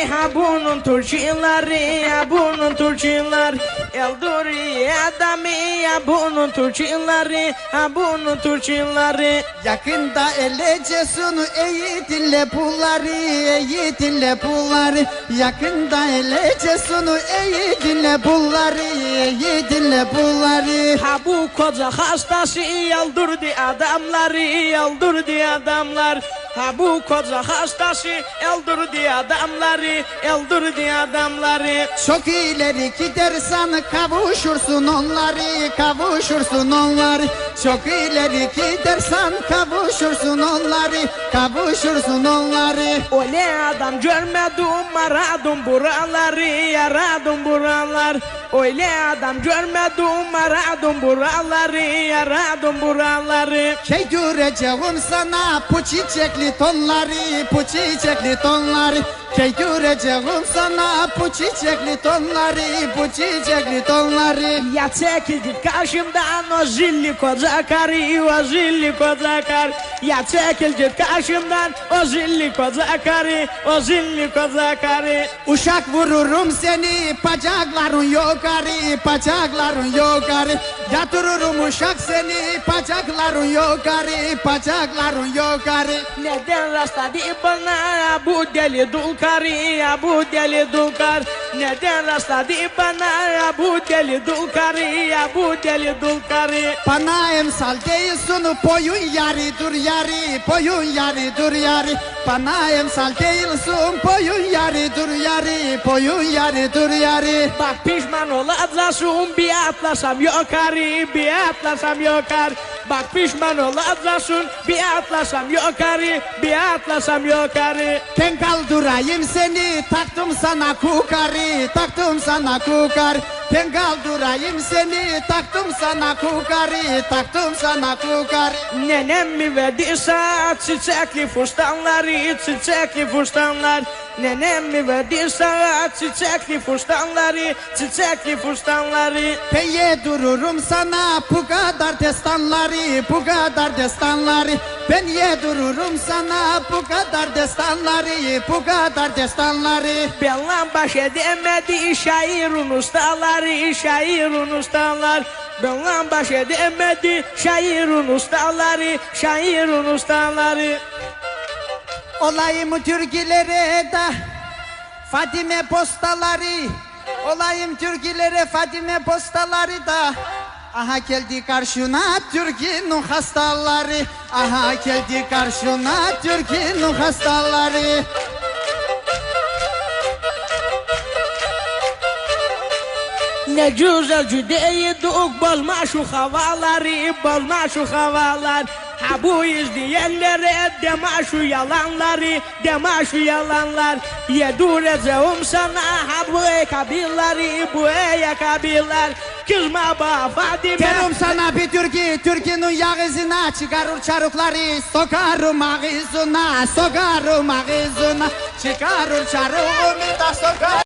ha bunun turşileri, ha bunun turşiler. Elduri adamı, ha bunun turşileri, ha bunun turşileri. Yakında eleceksün iyi dinle bunları, iyi dinle bunları. Yakında eleceksün iyi dinle bunları, iyi dinle bunları. Ha bu koca hastası öldürdü adamları, öldürdü adamlar. Ha bu koca hastası öldürdü adamları, öldürdü adamları. Çok ileri gidersen kavuşursun onları, kavuşursun onları. Çok ileri gidersen kavuşursun onları, kavuşursun onları. Öyle adam görmedim, aradım buraları, aradım buralar. Öyle adam görmedim, aradım buraları, aradım buraları. Göreceğim sana bu çiçekli tonları, bu çiçekli tonları. Göreceğim sana bu çiçekli tonları, bu çiçekli tonları. Ya çekildi karşımdan o zilli koca karı, o zilli koca kar. Ya çekildi karşımdan o zilli koca karı, o zilli koca karı. Uşak vururum seni, bacakların yukarı, bacakların yukarı. Yatırırım uşak seni, bacakların yukarı, bacakların yukarı. Neden rastladı bana bu deli dul karı, bu deli dul kar? Neden rastladı bana bu deli dul karı, bu deli dul karı? Bana emsal değilsin, boyun yarı dur yarı, boyun yarı dur yarı. Bana emsal değilsin, boyun yarı dur yarı, boyun yarı dur yarı. Bak pişman olacaksın, bir atlasam yukarı, bir atlasam yukarı. Bak pişman olacaksın, bir atlasam yukarı, bir atlasam yukarı. Ben kaldırayım seni, taktım sana kukarı, taktım sana kukarı. Ben kaldırayım seni, taktım sana kukarı, taktım sana kukarı. Nenem mi verdiyse çiçekli fustanları, çiçekli fustanlar. Nenem mi verdiyse çiçekli fustanları, çiçekli fustanları. Ben yedirurum sana bu kadar destanları, bu kadar destanları. Ben yedirurum sana bu kadar destanları, bu kadar destanları. Bellam baş edemedi şairin ustaları, şairin ustalar. Bellam baş edemedi şairin ustaları, şairin ustaları. Olayım türkülere de Fadime postaları. Olayım türkülere Fadime postaları da. Aha geldi karşına Türkiye'nin hastaları. Aha geldi karşına Türkiye'nin hastaları. Ne güzel cüdeydik, bozma şu havaları, bozma şu havalar. Ha bu izleyenlere deme şu yalanları, deme şu yalanlar. Yedireceğim sana ha bu kabilleri, bu kabiler. Kızma ba Fadime. Derim sana bir Türkiye'nin yağızına çıkarır çarıkları. Sokarım ağzına, sokarım ağzına. Çıkarır çarığımı da sokar.